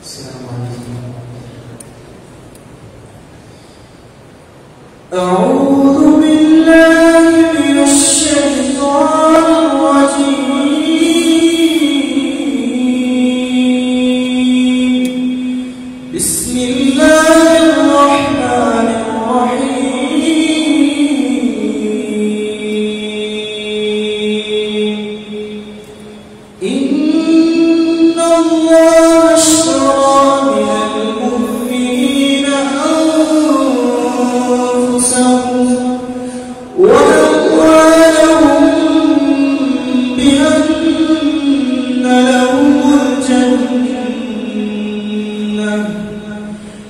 السلام عليكم. أعوذ بالله من الشيطان الرجيم. بسم الله الرحمن الرحيم. إن الله اشترى من المؤمنين أنفسهم وأموالهم بأن لهم الجنة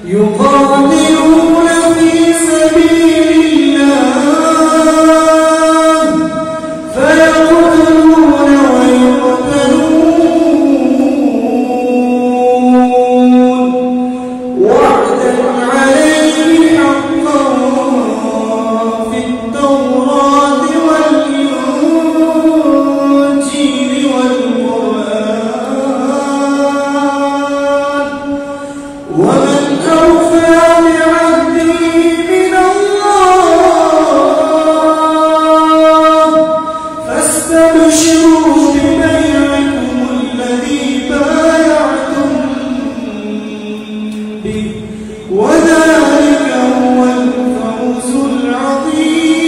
يقاتلون في سبيل الله فيقتلون ويقتلون وعدا عليه حقا في التوراة والإنجيل والقرآن ومن أوفى بعهده من الله فاستبشروا ببيعكم الذي بايعتم به وذلك هو الفوز العظيم.